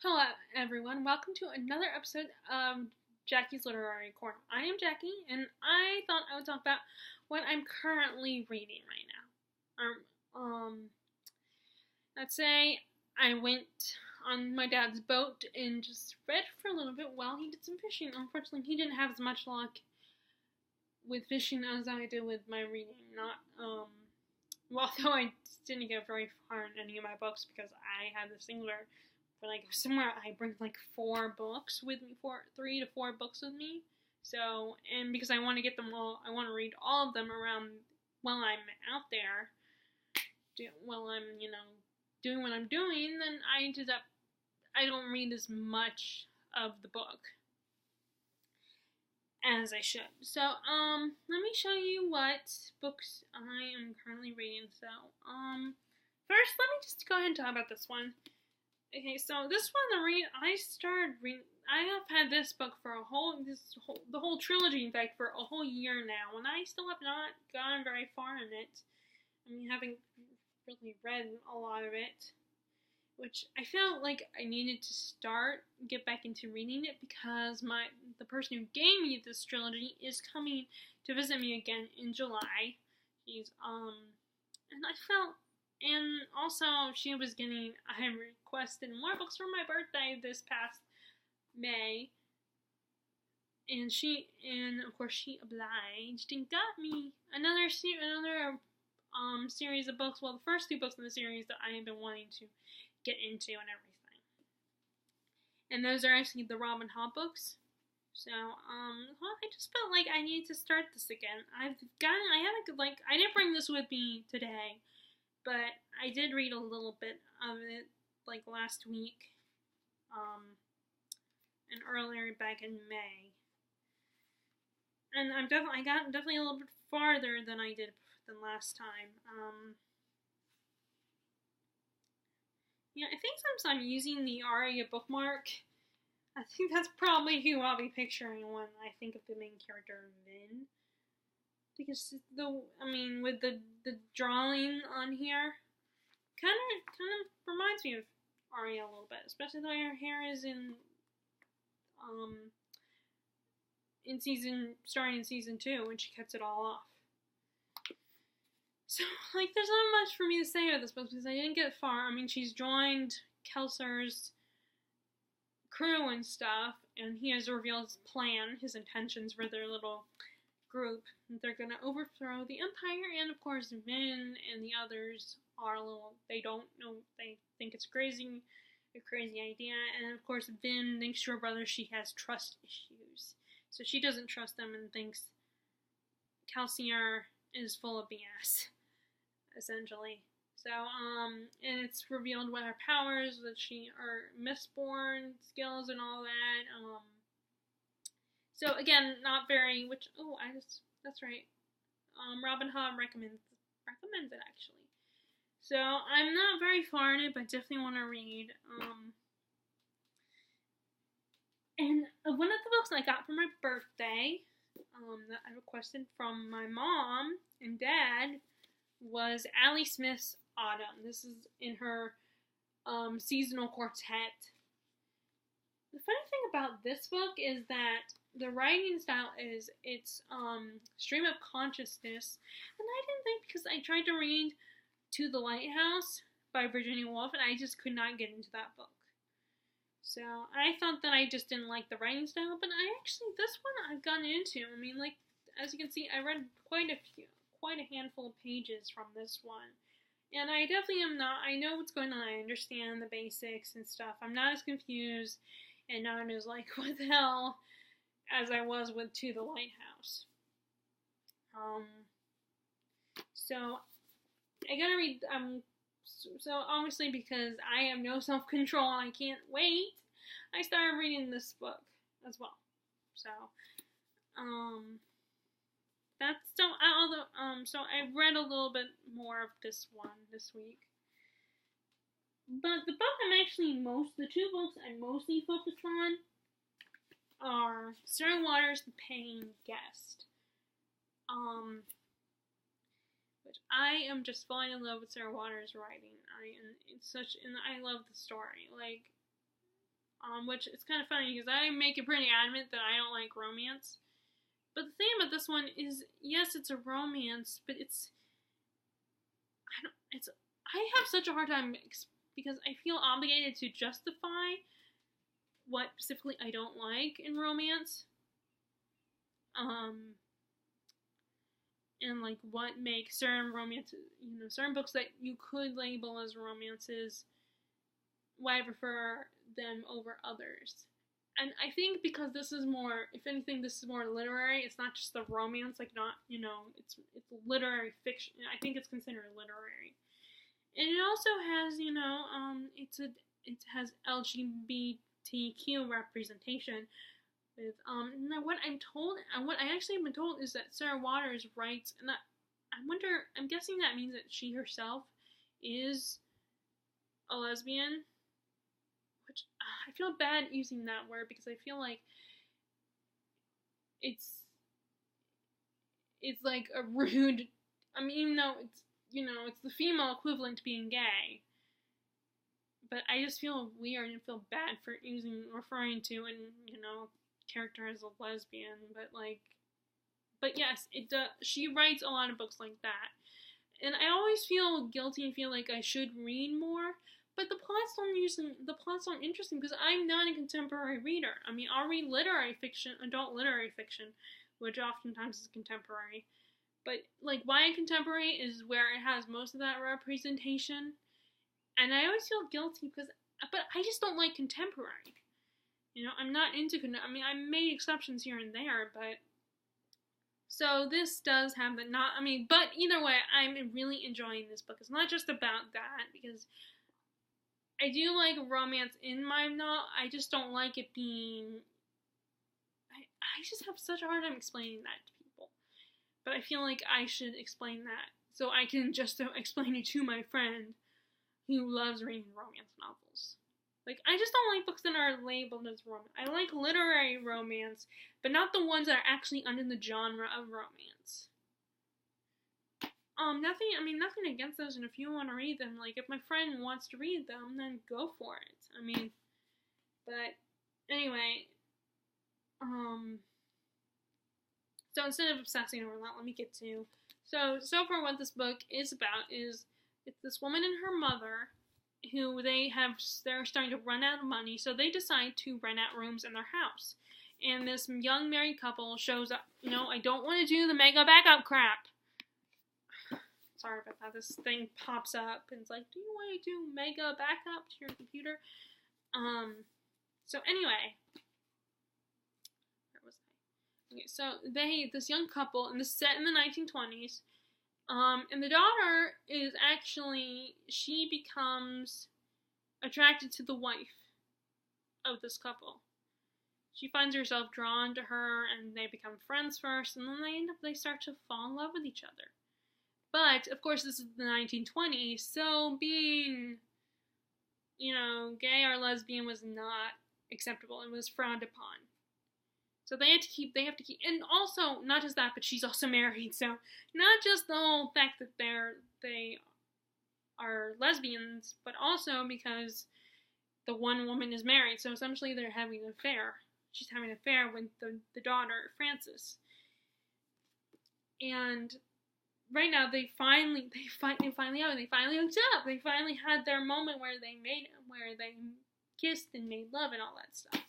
Hello, everyone. Welcome to another episode of Jackie's Literary Corner. I am Jackie, and I thought I would talk about what I'm currently reading right now. Let's say I went on my dad's boat and just read for a little bit while he did some fishing. Unfortunately, he didn't have as much luck with fishing as I did with my reading. Although I didn't get very far in any of my books because I had this thing where somewhere I bring like 3 to 4 books with me. So, and because I want to get them all, I want to read all of them around while I'm out there, while I'm, doing what I'm doing, then I don't read as much of the book as I should. So, let me show you what books I am currently reading. So, first, let me just go ahead and talk about this one. Okay, so this one I started reading. I have had this book for the whole trilogy, in fact, for a whole year now, and I still have not gone very far in it. I haven't really read a lot of it, which I felt like I needed to get back into reading it because the person who gave me this trilogy is coming to visit me again in July. And also I requested more books for my birthday this past May, and of course she obliged and got me another series of books. Well, the first 2 books in the series that I have been wanting to get into and everything, and those are actually the Robin Hood books. So, I just felt like I needed to start this again. I didn't bring this with me today, but I did read a little bit of it, last week, and earlier back in May. And I got definitely a little bit farther than I did than last time. I think since I'm using the Aria bookmark, I think that's probably who I'll be picturing when I think of the main character, Vin. Because with the drawing on here, kind of reminds me of Arya a little bit, especially the way her hair is starting in season 2 when she cuts it all off. So there's not much for me to say about this book because I didn't get far. She's joined Kelser's crew and stuff, and he has revealed his intentions for their little group. They're gonna overthrow the Empire, and of course Vin and the others they don't know, they think it's a crazy idea, and of course Vin thinks to her brother she has trust issues, so she doesn't trust them and thinks Kelsier is full of BS, essentially. So, and it's revealed what her powers, that she are Mistborn skills and all that. So again, not very. That's right. Robin Hood recommends it actually. So I'm not very far in it, but definitely want to read. And one of the books I got for my birthday, that I requested from my mom and dad, was Ali Smith's Autumn. This is in her seasonal quartet. The funny thing about this book is that the writing style is stream of consciousness, and I didn't think, because I tried to read To the Lighthouse by Virginia Woolf, and I just could not get into that book. So I thought that I just didn't like the writing style, but this one I've gotten into. As you can see, I read quite a handful of pages from this one. And I definitely am not, I know what's going on, I understand the basics and stuff. I'm not as confused and not as what the hell as I was with To the Lighthouse. So I gotta read, so obviously because I have no self-control and I can't wait, I started reading this book as well. So, so I read a little bit more of this one this week. But the 2 books I'm mostly focused on are Sarah Waters' The Paying Guest. Which I am just falling in love with Sarah Waters' writing. I love the story. which is kind of funny because I make it pretty adamant that I don't like romance. But the thing about this one is, yes, it's a romance, but I have such a hard time because I feel obligated to justify what specifically I don't like in romance. And like what makes certain romances, certain books that you could label as romances, why I prefer them over others. And I think because this is more, if anything, this is more literary. It's not just the romance, like not, it's literary fiction. I think it's considered literary. And it also has, it has LGBTQ representation. With now what I'm told, and what I actually have been told is that Sarah Waters writes, and I'm guessing that means that she herself is a lesbian, which I feel bad using that word because I feel like it's like a rude. I mean, even though it's it's the female equivalent to being gay, but I just feel weird and feel bad for referring to and character as a lesbian, but yes, it does. She writes a lot of books like that, and I always feel guilty and feel like I should read more. But the plots aren't interesting because I'm not a contemporary reader. I mean, I'll read literary fiction, adult literary fiction, which oftentimes is contemporary. But like YA contemporary is where it has most of that representation, and I always feel guilty but I just don't like contemporary. I'm not into, I mean, I made exceptions here and there, but, so this does have but either way, I'm really enjoying this book. It's not just about that, because I do like romance in my novel, I just don't like it being, I just have such a hard time explaining that to people, but I feel like I should explain that, so I can just explain it to my friend who loves reading romance novels. Like, I just don't like books that are labeled as romance. I like literary romance, but not the ones that are actually under the genre of romance. Nothing against those, and if you want to read them, like, if my friend wants to read them, then go for it. But, anyway, so instead of obsessing over that, let me get to, so far what this book is about is, it's this woman and her mother, who they're starting to run out of money, so they decide to rent out rooms in their house. And this young married couple shows up. I don't want to do the mega backup crap. Sorry about that. This thing pops up and it's like, do you want to do mega backup to your computer? So anyway, where was I? Okay, so this young couple, and this is set in the 1920s. And the daughter is she becomes attracted to the wife of this couple. She finds herself drawn to her, and they become friends first, and then they start to fall in love with each other. But, of course, this is the 1920s, so being, gay or lesbian was not acceptable. It was frowned upon. So they have to keep, and also, not just that, but she's also married, so not just the whole fact that they are lesbians, but also because the one woman is married, so essentially they're having an affair. She's having an affair with the daughter, Frances. And right now, they finally hooked up. They finally had their moment where they kissed and made love and all that stuff.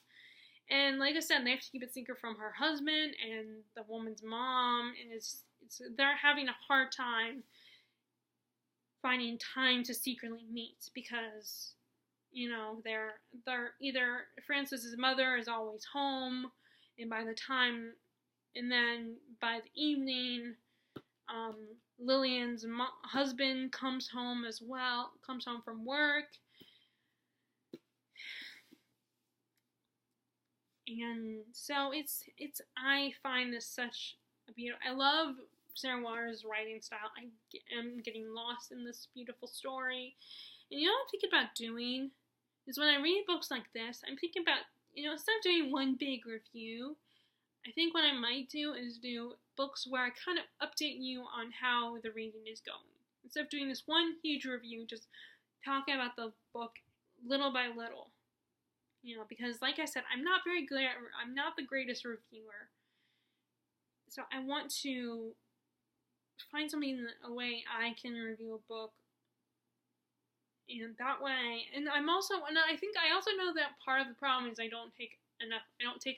And like I said, they have to keep it secret from her husband and the woman's mom, and they're having a hard time finding time to secretly meet because, they're either Frances's mother is always home, and then by the evening, Lillian's husband comes home from work. And so I find this such a beautiful, I love Sarah Waters' writing style. I am getting lost in this beautiful story. And what I'm thinking about doing is when I read books like this, I'm thinking about, instead of doing one big review, I think what I might do is do books where I kind of update you on how the reading is going. Instead of doing this one huge review, just talking about the book little by little. because like I said, I'm not very good I'm not the greatest reviewer. So I want to find something, a way I can review a book, and that way, and I think I also know that part of the problem is I don't take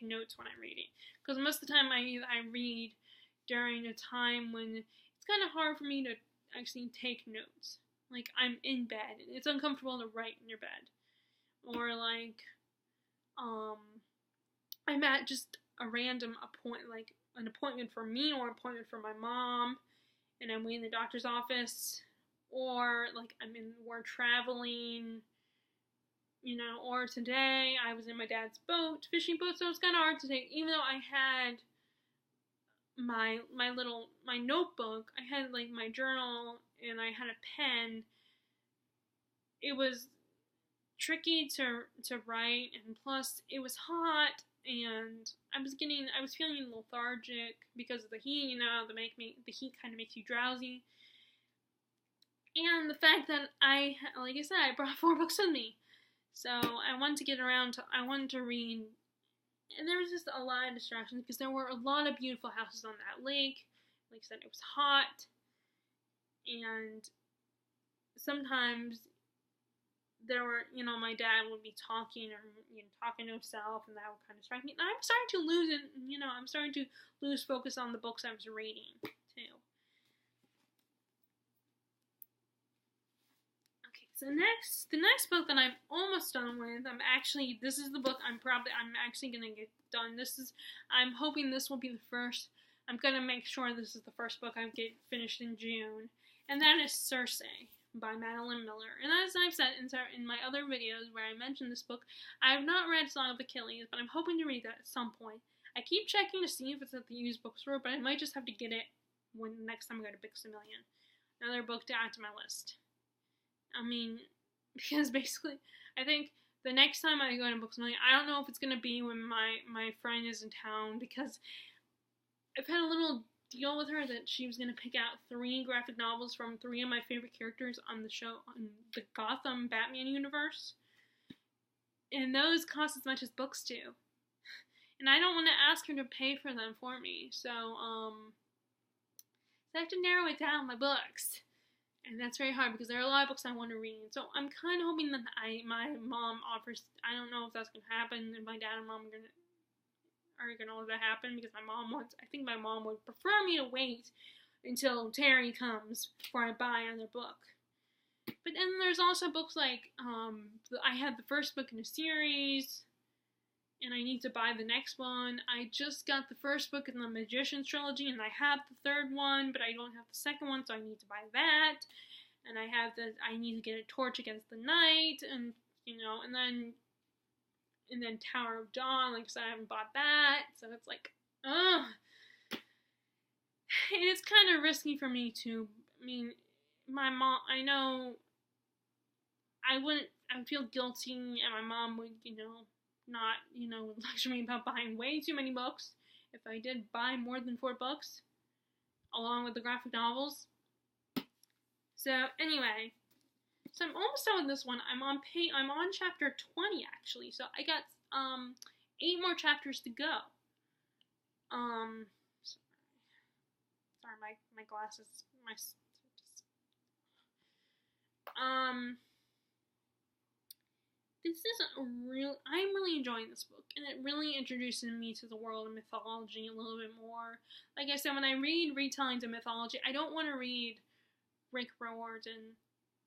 notes when I'm reading, because most of the time I read during a time when it's kind of hard for me to actually take notes. Like, I'm in bed, and it's uncomfortable to write in your bed, or like, I'm at just a random like an appointment for me or an appointment for my mom, and I'm waiting in the doctor's office, or like we're traveling, or today I was in my dad's fishing boat, so it's kind of hard to take, even though I had my notebook, I had like my journal, and I had a pen. It was tricky to write, and plus it was hot, and I was feeling lethargic because of the heat, the heat kind of makes you drowsy. And the fact that like I said, I brought 4 books with me. So I wanted to read, and there was just a lot of distractions because there were a lot of beautiful houses on that lake. Like I said, it was hot, and sometimes there were, my dad would be talking or, talking to himself, and that would kind of strike me. And I'm starting to lose it, I'm starting to lose focus on the books I was reading, too. Okay, so the next book that I'm almost done with, this is the book I'm actually going to get done. I'm hoping this will be the first, I'm going to make sure this is the first book I get finished in June, and that is Circe by Madeline Miller. And as I've said in my other videos where I mentioned this book, I have not read Song of Achilles, but I'm hoping to read that at some point. I keep checking to see if it's at the used bookstore, but I might just have to get it when next time I go to Books A Million. Another book to add to my list. Because basically, I think the next time I go to Books A Million, I don't know if it's going to be when my friend is in town, because I've had a little deal with her that she was going to pick out 3 graphic novels from 3 of my favorite characters on the show, on the Gotham Batman universe. And those cost as much as books do. And I don't want to ask her to pay for them for me. So I have to narrow it down, my books. And that's very hard because there are a lot of books I want to read. So I'm kind of hoping that my mom offers, I don't know if that's going to happen, and my dad and mom are going to let that happen, because I think my mom would prefer me to wait until Terry comes before I buy another book. But then there's also books like, I had the first book in a series, and I need to buy the next one. I just got the first book in the Magician's trilogy, and I have the 3rd one, but I don't have the 2nd one, so I need to buy that. And I need to get a Torch Against the Night, and, and then Tower of Dawn, like I said, I haven't bought that, so it's like, ugh. And it's kind of risky for me to, my mom, I know, I would feel guilty, and my mom would, not, lecture me about buying way too many books if I did buy more than 4 books, along with the graphic novels. So, anyway, so I'm almost done with this one. I'm on chapter 20, actually, so I got 8 more chapters to go. Sorry, my glasses, this is I'm really enjoying this book, and it really introduces me to the world of mythology a little bit more. Like I said, when I read retellings of mythology, I don't want to read Rick Riordan,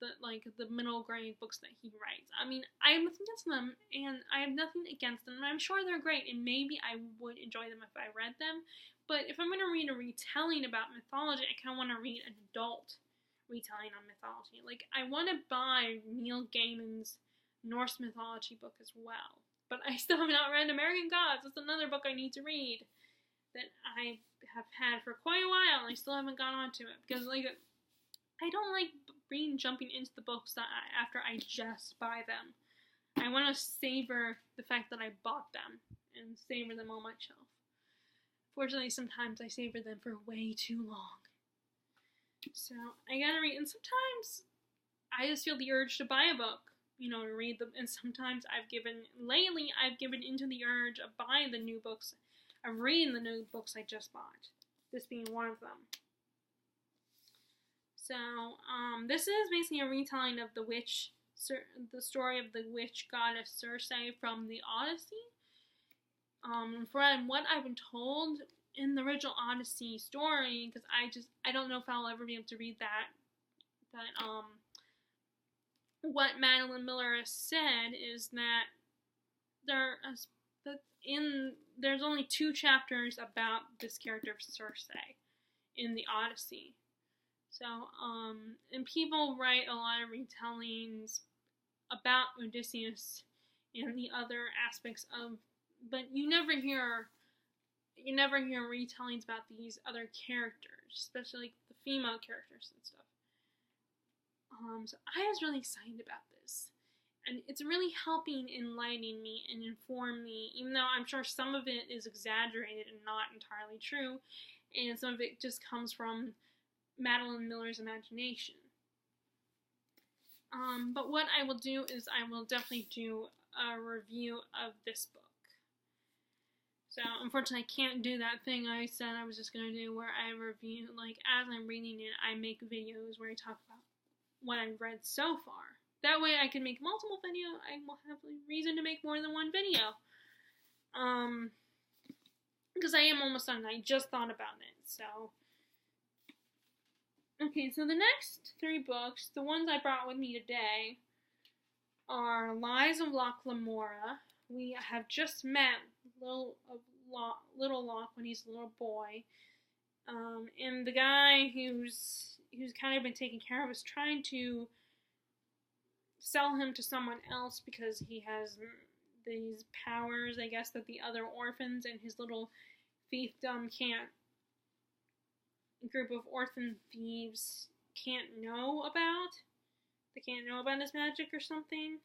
the middle grade books that he writes. I have nothing against them, and I have nothing against them, and I'm sure they're great, and maybe I would enjoy them if I read them, but if I'm going to read a retelling about mythology, I kind of want to read an adult retelling on mythology. Like, I want to buy Neil Gaiman's Norse mythology book as well, but I still have not read American Gods. That's another book I need to read that I have had for quite a while, and I still haven't gone on to it, because, I don't like jumping into the books after I just buy them. I want to savor the fact that I bought them, and savor them on my shelf. Fortunately, sometimes I savor them for way too long. So, I gotta read, and sometimes I just feel the urge to buy a book, to read them. And sometimes lately I've given into the urge of buying the new books, of reading the new books I just bought. This being one of them. So, this is basically a retelling of the story of the witch goddess Circe from the Odyssey. From what I've been told in the original Odyssey story, because I don't know if I'll ever be able to read that, but what Madeline Miller has said is that there's only 2 chapters about this character Circe in the Odyssey. So, and people write a lot of retellings about Odysseus and the other aspects of, but you never hear retellings about these other characters, especially like the female characters and stuff. So I was really excited about this, and it's really helping enlightening me and inform me, even though I'm sure some of it is exaggerated and not entirely true, and some of it just comes from Madeline Miller's imagination. But what I will do is I will definitely do a review of this book. So, unfortunately, I can't do that thing I said I was just going to do where I review, like, as I'm reading it, I make videos where I talk about what I've read so far. That way I can make multiple videos. I will have a reason to make more than one video. Because I am almost done. I just thought about it, so. Okay, so the next 3 books, the ones I brought with me today, are Lies of Locke Lamora. We have just met Little Locke when he's a little boy. And the guy who's kind of been taken care of is trying to sell him to someone else because he has these powers, I guess, that the other orphans and his little fiefdom group of orphan thieves can't know about. They can't know about his magic or something.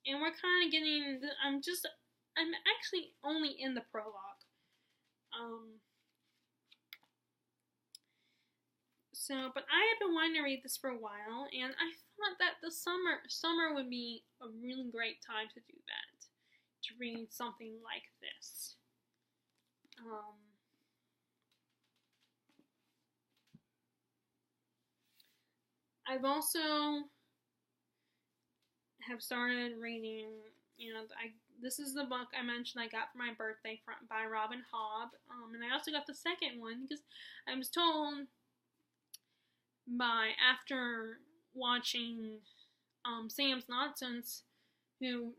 And we're kind of getting, I'm actually only in the prologue. But I have been wanting to read this for a while, and I thought that the summer would be a really great time to do that, to read something like this. I've also have started reading, this is the book I mentioned I got for my birthday by Robin Hobb, and I also got the second one because I was told after watching Sam's Nonsense,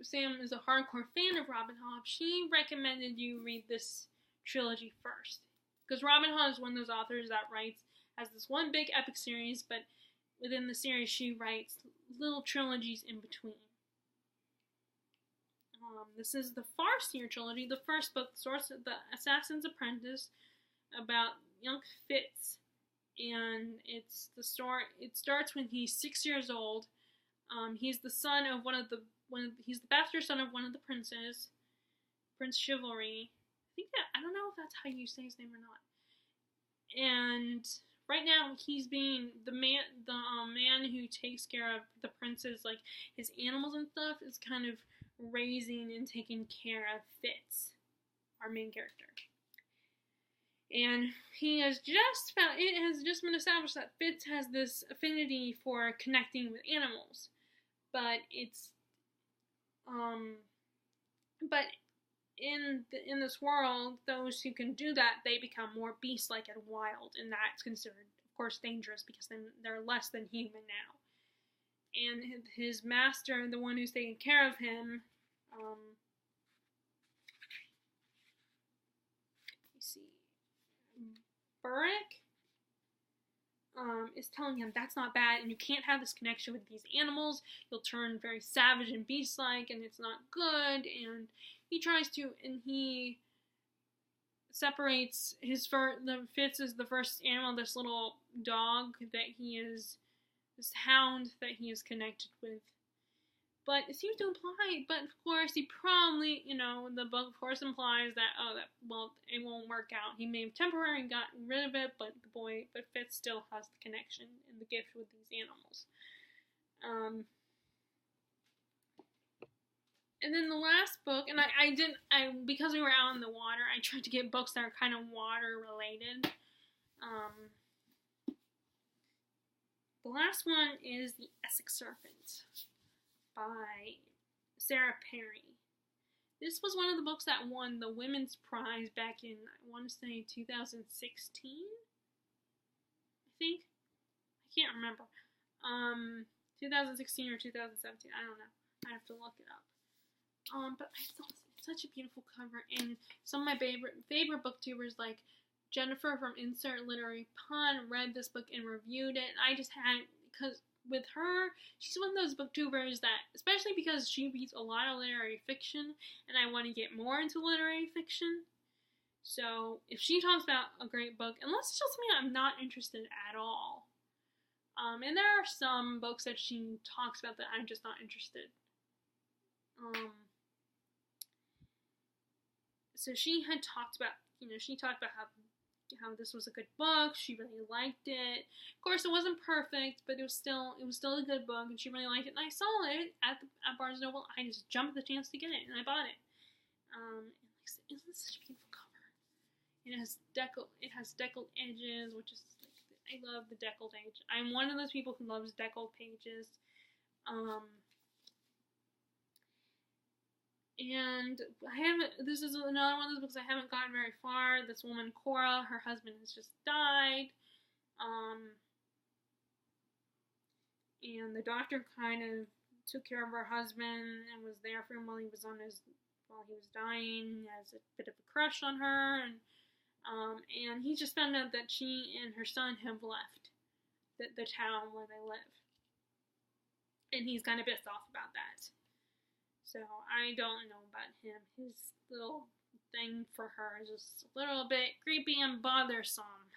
Sam is a hardcore fan of Robin Hobb, she recommended you read this trilogy first. Because Robin Hobb is one of those authors that has this one big epic series, but within the series she writes little trilogies in between. This is the Farseer trilogy, the first book, The Assassin's Apprentice, about young Fitz. And it's the story. It starts when he's 6 years old. He's the son of he's the bastard son of one of the princes, Prince Chivalry. I don't know if that's how you say his name or not. And right now he's being the man who takes care of the princes, like his animals and stuff, is kind of raising and taking care of Fitz, our main character. And it has just been established that Fitz has this affinity for connecting with animals. But in this world, those who can do that, they become more beast-like and wild, and that's considered, of course, dangerous because then they're less than human now. And his master, the one who's taking care of him, Burrick, is telling him that's not bad, and you can't have this connection with these animals. You'll turn very savage and beast-like, and it's not good. And he separates Fitz is the first animal, this little dog this hound that he is connected with. But it seems to imply, but of course he probably, the book of course implies that, it won't work out. He may have temporarily gotten rid of it, but Fitz still has the connection and the gift with these animals. And then the last book, and because we were out in the water, I tried to get books that are kind of water related. The last one is The Essex Serpent by Sarah Perry. This was one of the books that won the Women's Prize back in, I want to say, 2016? I think? I can't remember. 2016 or 2017, I don't know. I have to look it up. But I thought it's such a beautiful cover, and some of my favorite booktubers, like Jennifer from Insert Literary Pun, read this book and reviewed it. And I just had, because with her, she's one of those booktubers that, especially because she reads a lot of literary fiction, and I want to get more into literary fiction. So if she talks about a great book, unless it's just something I'm not interested at all, and there are some books that she talks about that I'm just not interested. So she had talked about, she talked about how this was a good book. She really liked it. Of course, it wasn't perfect, but it was still a good book, and she really liked it. And I saw it at Barnes & Noble. I just jumped at the chance to get it, and I bought it. And isn't this such a beautiful cover? It has deckled edges, which is I love the deckled edge. I'm one of those people who loves deckled pages. And this is another one of those books I haven't gotten very far. This woman, Cora, her husband has just died. And the doctor kind of took care of her husband and was there for him while he was dying, has a bit of a crush on her, and he just found out that she and her son have left the town where they live. And he's kind of pissed off about that. So I don't know about him. His little thing for her is just a little bit creepy and bothersome.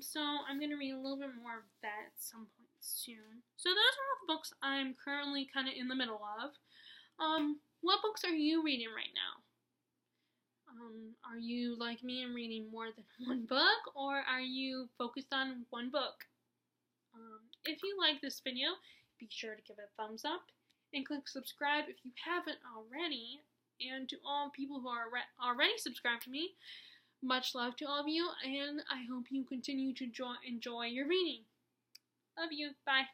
So I'm going to read a little bit more of that at some point soon. So those are all the books I'm currently kind of in the middle of. What books are you reading right now? Are you like me and reading more than one book, or are you focused on one book? If you like this video, be sure to give it a thumbs up and click subscribe if you haven't already. And to all people who are already subscribed to me, much love to all of you, and I hope you continue to enjoy your reading. Love you. Bye.